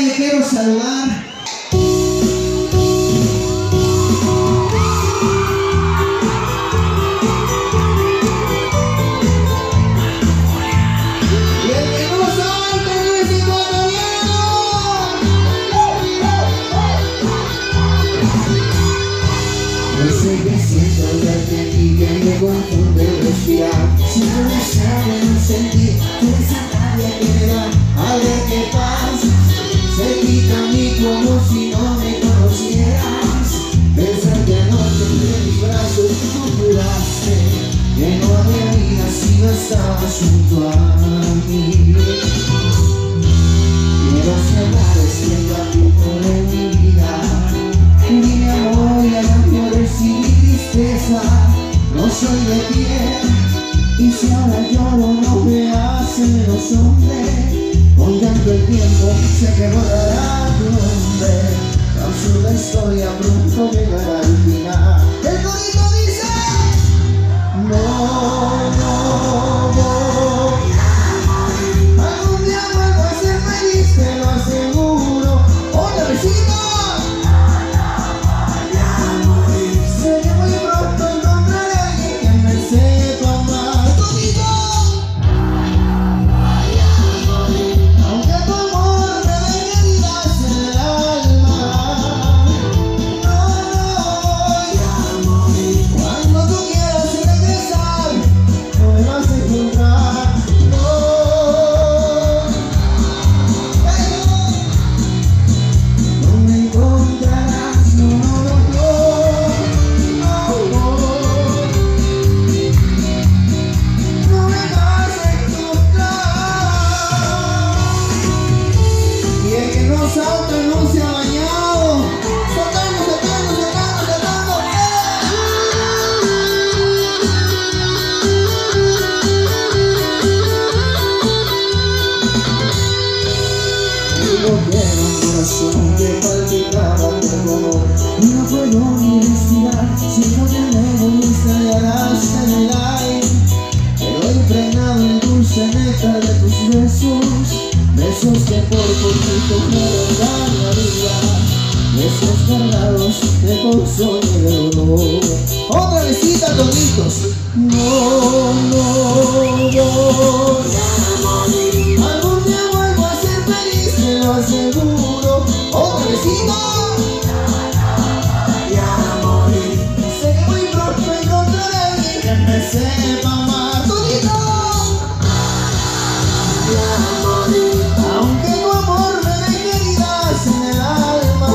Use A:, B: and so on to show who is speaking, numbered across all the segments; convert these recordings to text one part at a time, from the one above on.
A: le quiero saludar.
B: No sé qué siento verte aquí, que me confunde respirar. Si no me sabe no sentir, tú esa rabia que me da. A ver qué pasa, cerquita a mí como si no me conocieras. Pensarte anoche entre mis brazos, tú juraste que no había vida si no estabas junto a mí. Quiero cerrar este capítulo en mi vida. Dime amor y amores sin tristeza. No soy de piel y si ahora lloro no me hace menos hombre. Con tanto el tiempo sé que borrará tu nombre. La absurda historia pronto llegará al final. El corito dice: no, no voy algún día vuelvo a ser feliz, te lo aseguro. Oye vecino, no se ha bañado. Sacando. Digo que era un corazón que palpitaba por dolor. No puedo ni respirar si no te muevo ni estallarás en el aire. Pero impregnado en dulce néctar de tus besos. Besos que por poquito fueron la vida. Besos cargados de consuelo y de dolor. Otra besita, toditos. No, no voy algún día vuelvo a ser feliz, te lo aseguro. Otra besita. Sé que muy pronto encontraré a alguien que me sepa amar. Todito. Aunque tu amor me deje heridas en el alma,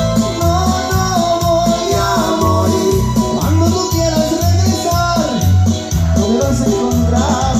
B: no voy a morir. Cuando tú quieras regresar, no me vas a encontrar.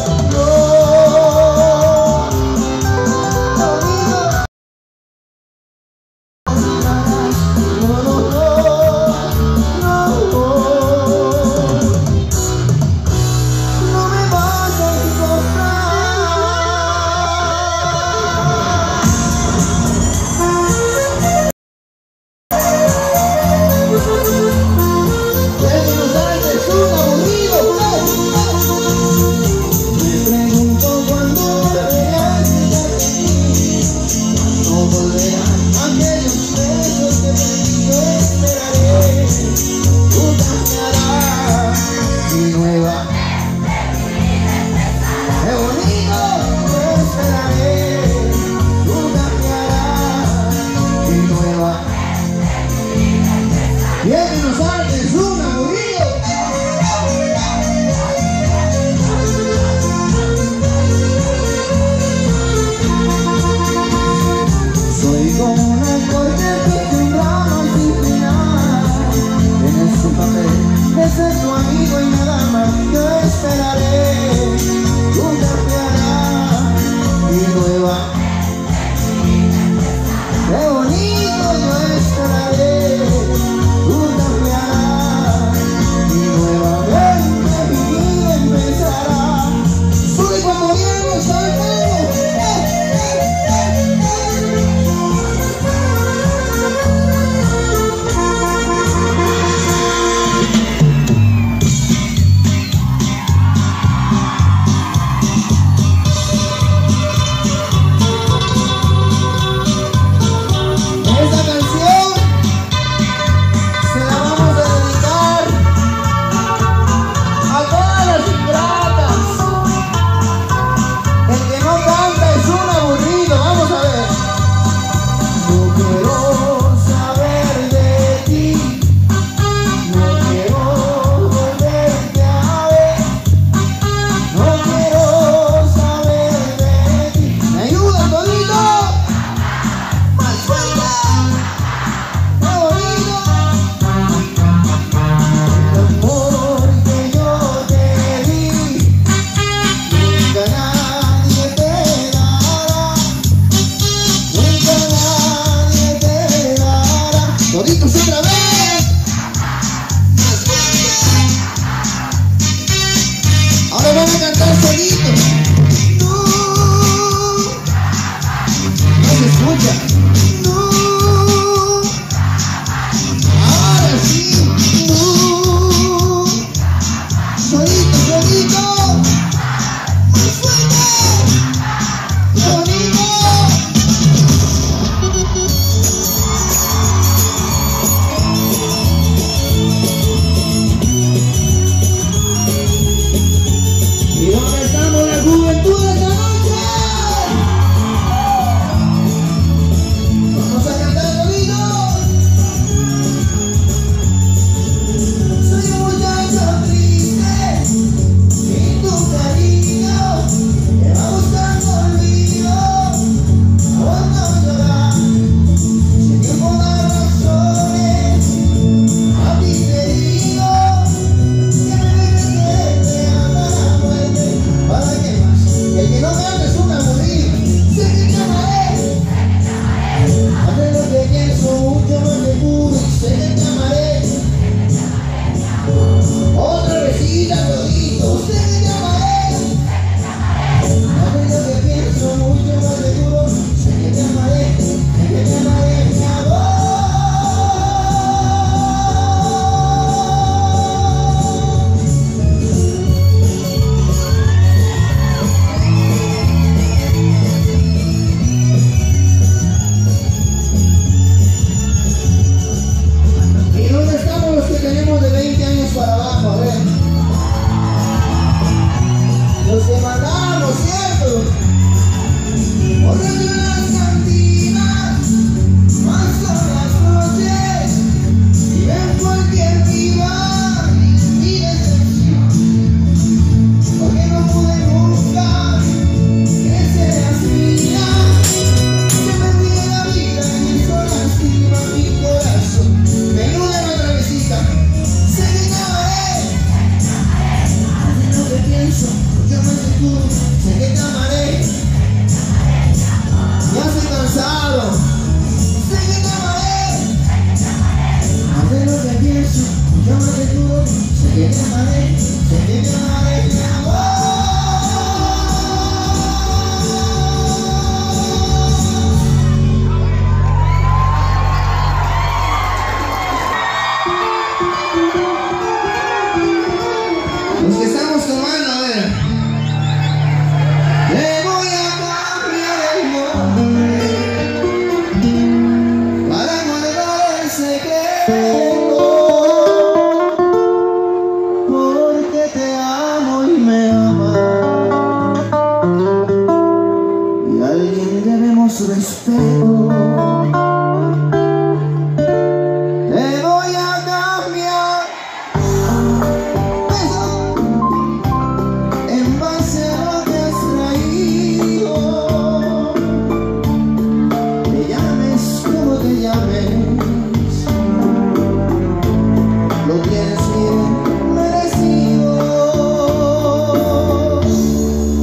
B: Solitos otra vez. Ahora van a cantar solitos. No se escucha. Ahora sí. Solito, solito. Más fuerte. Solito. ¿Y dónde estamos la juventud de esta noche? Vamos a cantar solitos. Soy un muchacho triste y tu cariño me va buscando olvido. Cuando llorar, sin ninguna razones, a ti te digo que me regreses hasta la muerte. ¿Para qué más? El que no me ama es un aburrido. Sé que te amaré. Hace lo que pienso mucho más seguro y sé que te amaré. Otra besita, todito, sé que te amaré. Hace lo que pienso mucho más seguro, sé que te amaré, mi amor. ¿Y dónde estamos los que tenemos de 20 años para abajo? A ver. Los que mandamos, ¿cierto? Borracho en las cantinas, más son las noches, y ven cualquier viva mi decepción. Porque no pude nunca que seas mía, que me olvide la vida y eso lastima mi corazón. Me ayuda en otra visita. Sé que te amaré. Hace lo que pienso, yo me seguro. Sé que te amaré. Ya estoy cansado. Sé que te amaré. Hace lo que pienso, yo me seguro. Sé que te amaré. Sé que te amaré, mi amor. Los que estamos tomando, a ver. Le voy a cambiar el nombre para guardar el secreto, porque te amo y me amas, y a alguien debemos respeto. Le voy a cambiar eso en base a lo que has traído. Te llames como te llames, lo tienes bien merecido.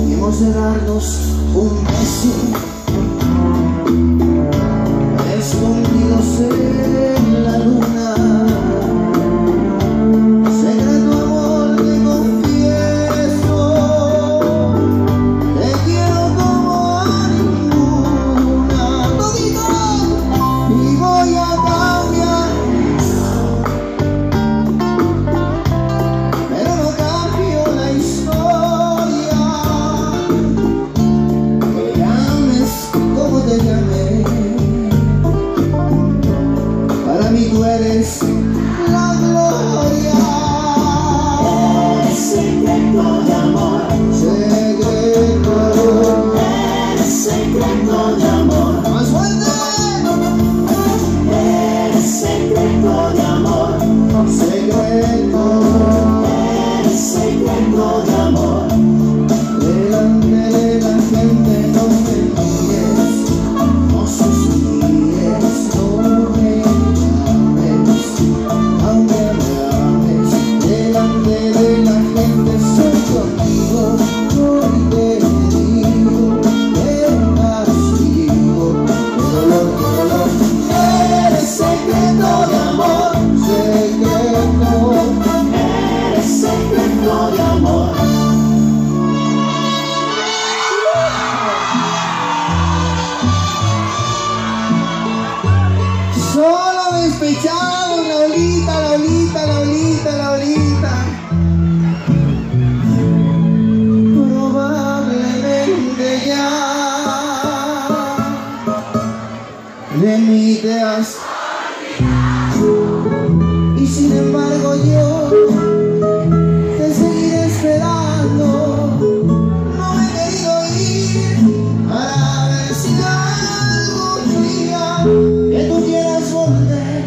B: Y hemos de darnos un beso escondidos en la luna. Secreto amor, te confieso, te quiero como a ninguna. Todito. Y voy a cambiar, pero no cambio la historia. Te llames como te llames, para mí tú eres la gloria. Secreto de amor, secreto, secreto de amor. Más fuerte. Secreto de amor, secreto, secreto de amor. Delante de la gente no me mires, no suspires, no me llames, aunque me ames. Delante de la gente soy contigo, hoy te digo, te castigo, pero de mí te has. Y sin embargo yo te seguiré esperando. No me he querido ir para ver si algún día que tú quieras volver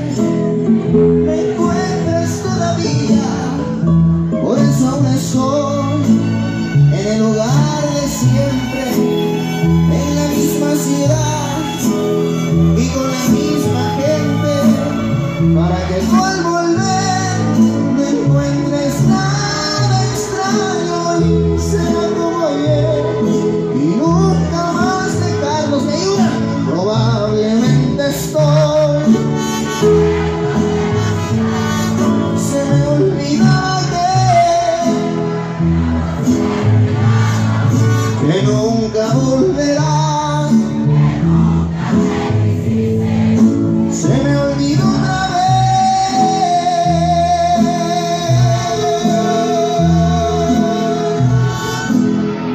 B: me encuentres todavía. Por eso aún estoy en el lugar de siempre, en la misma ciudad y con la misma gente, para que tú al volver no encuentres nada extraño y sea como ayer y nunca más dejarnos. ¿Me ayudan? Probablemente estoy, se me olvida que nunca volverás. Se me olvidó otra vez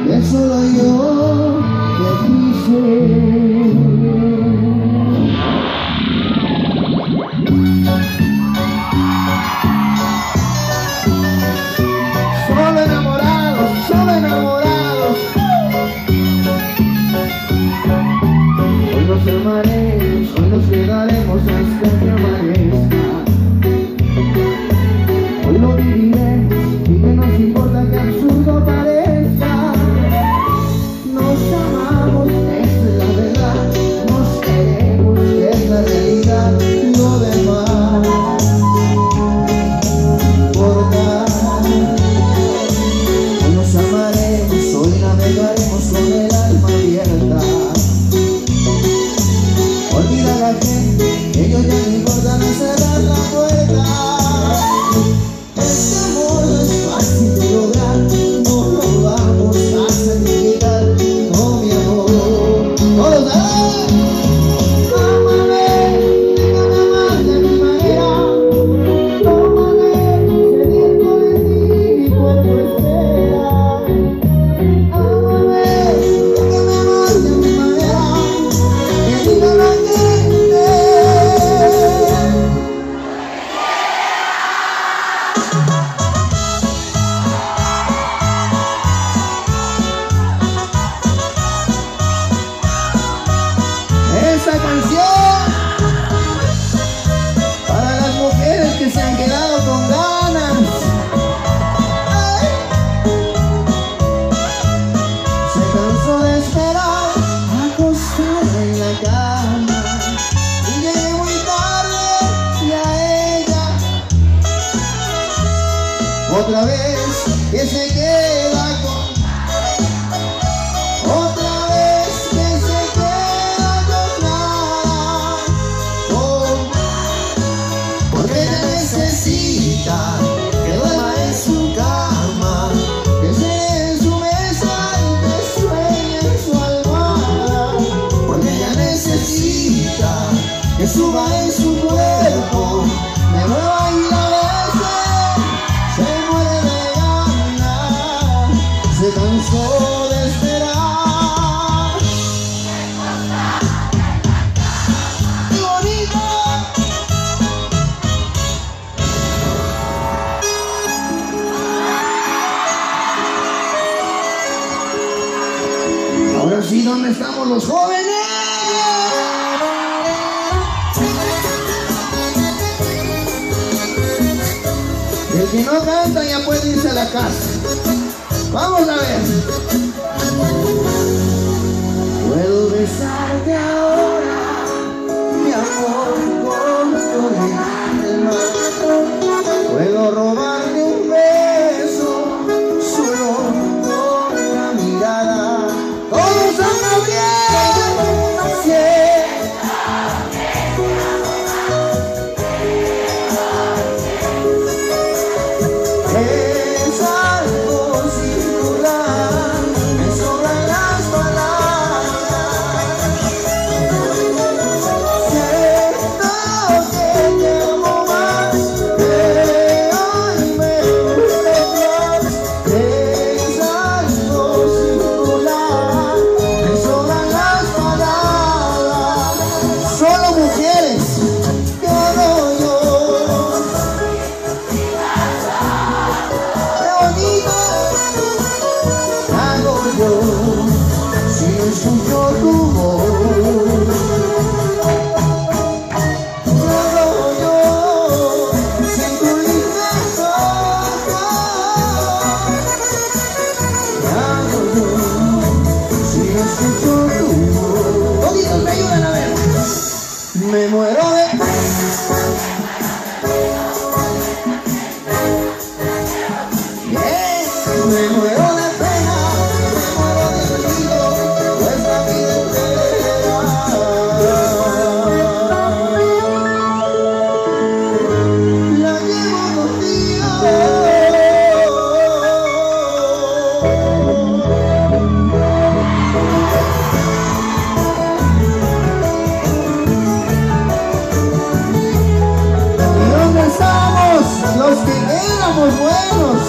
B: que solo yo te quise. Solo enamorados, solo enamorados. Hoy nos amaremos, hoy nos quedaremos hasta que amanezca. Hoy lo viviremos y que nos importa que absurdo parezca. Nos amamos, esa es la verdad. Nos queremos, es la realidad. Lo demás importa. Hoy nos amaremos, hoy navegaremos con el alma abierta. Olvida la gente, ellos ya no importan cerrar la puerta. Este amor no es fácil de lograr, no lo vamos a sacrificar, oh mi amor. ¡Todos a tómame, déjame amar de mi manera. Tómame, sediento de ti, mi cuerpo espera. Ámame, déjame amar de mi manera. Que diga la gente. Esta canción para las mujeres que se han quedado con ganas. Ay. Se cansó de esperar acostada en la cama y llegué muy tarde y a ella otra vez que se queda con. Otra vez que se queda con nada. Oh, porque ella necesita que duerma en su cama, que se en su mesa y que sueñe en su almohada. Porque ella necesita que suba en su cuerpo, me mueva y la bese, se muere de ganas, se cansó de esperar. ¡Qué bonito! Ahora sí, ¿dónde estamos los jóvenes? El que no canta ya puede irse a la casa. Vamos a ver. Puedo besarte ahora, mi amor, con todo el alma. Puedo robarte un beso, solo con la mirada. Todos andan bien, sí. Es algo sin dudar, me sobran las palabras. Siento que te amo más que hoy. Estamos buenos.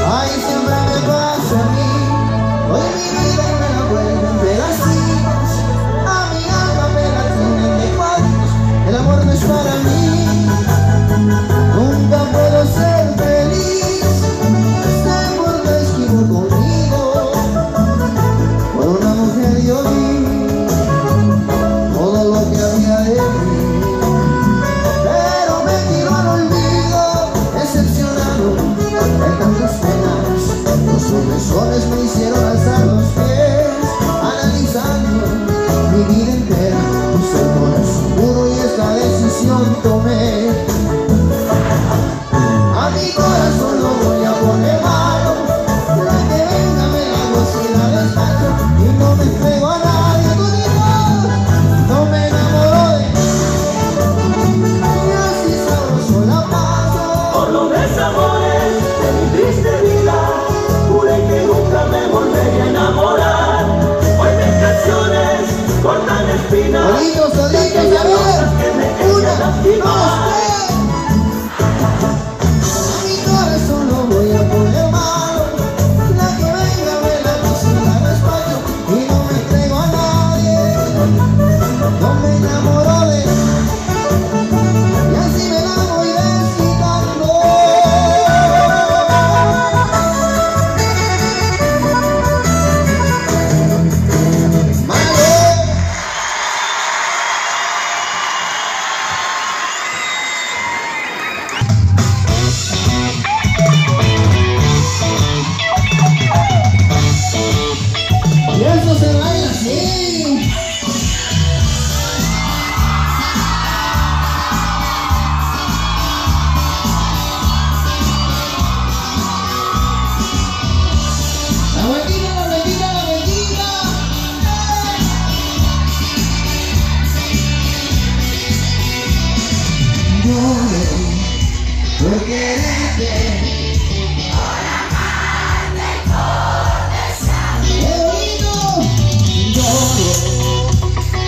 B: Ay, siempre me pasa a mí. Hoy mi vida me la vuelven pedacitos. A mi alma me la tienen de cuadros. El amor no es para mí. Nunca puedo ser feliz. Sé por qué esquivo conmigo. Por una mujer yo vi todo lo que había de mí. Pero me tiró al olvido, decepcionado de tantas penas. Los profesores me hicieron alzar los pies, analizando mi vida entera. Puse el corazón duro y esta decisión tomé. A mi corazón lo voy a poner malo. La que venga me la gozo y la despacho. Y no me entrego a nadie, tú dices, no me enamoro de ti. Y así sabroso la paso.
A: Por los desamores de mi triste vida, juré que nunca me volvería a enamorar. Hoy mis canciones cortan espinas.
B: Solitos, solitos, a ver.
A: Que me querían lastimar.
B: A mi corazón lo voy a poner malo. La que venga me la gozo y la despacho. Y no me entrego a nadie. No me enamoro de ti. Y así me la voy desquitando. Malo. Y eso se baila así. La vueltita, la vueltita, la vueltita. Lloro por quererte. ¡Qué bonito! Lloro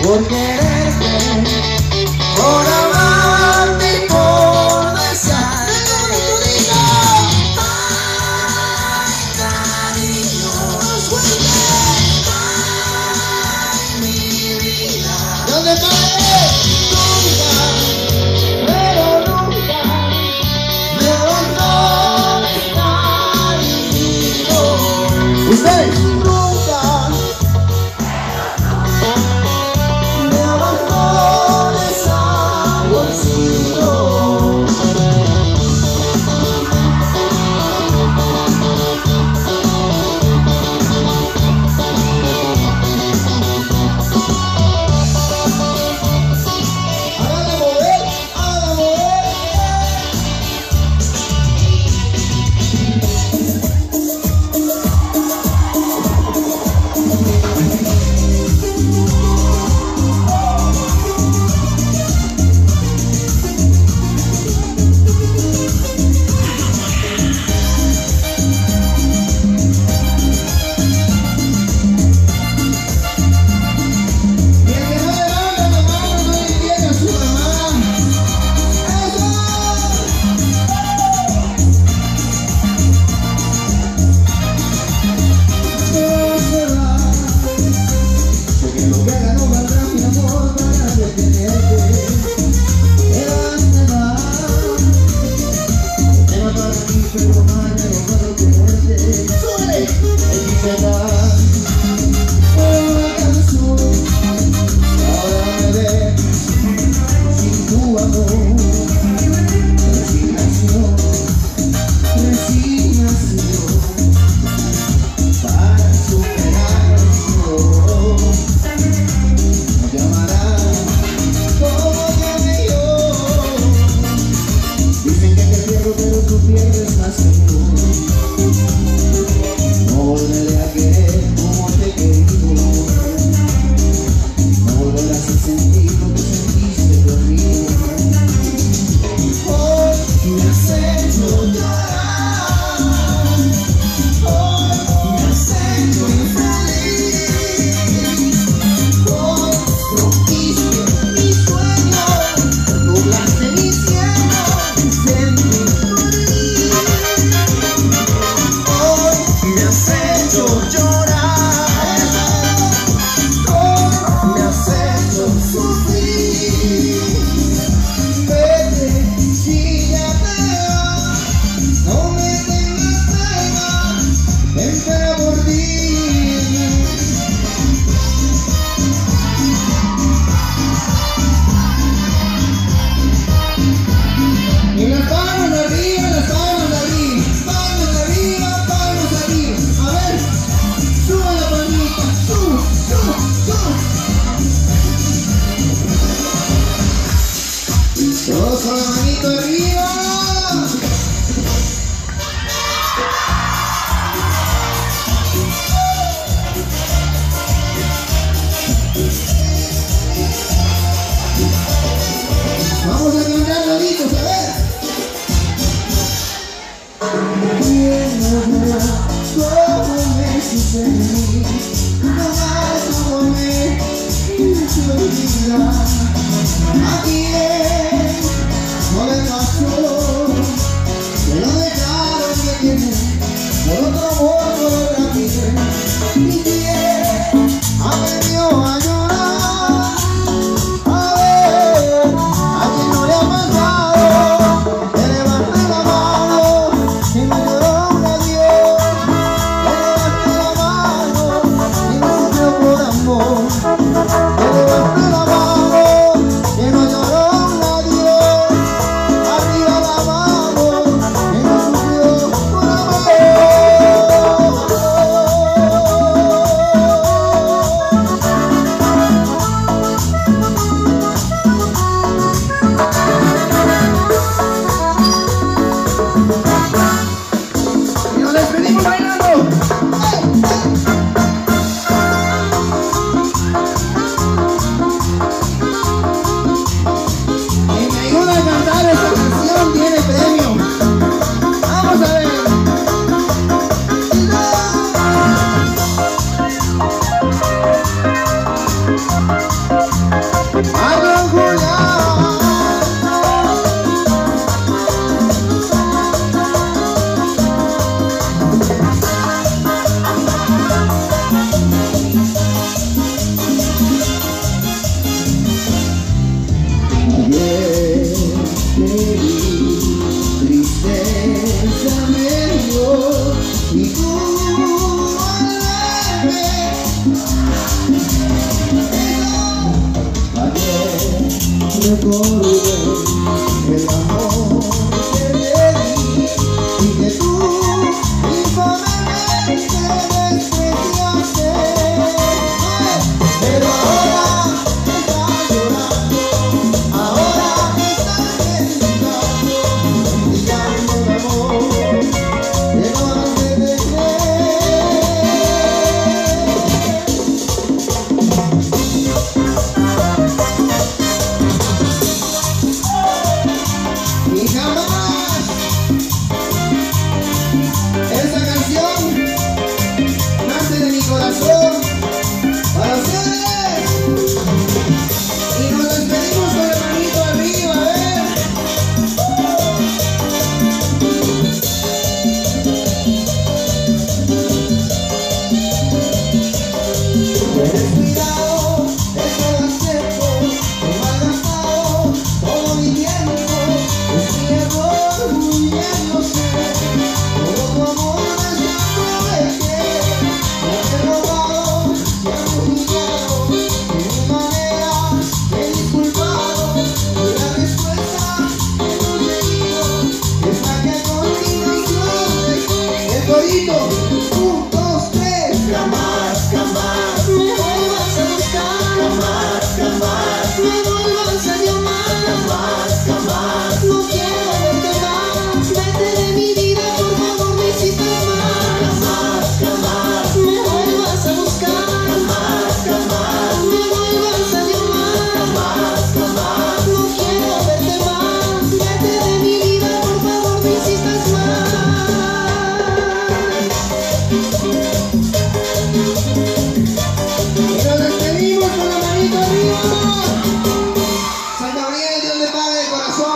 B: por quererte, por amarte y por desearte. ¡Qué bonito! Ay, cariño, más fuerte. Ay, mi vida. ¿Dónde cae? Nunca, pero nunca me abandones, cariño. Ustedes nunca me abandones. recordé el amor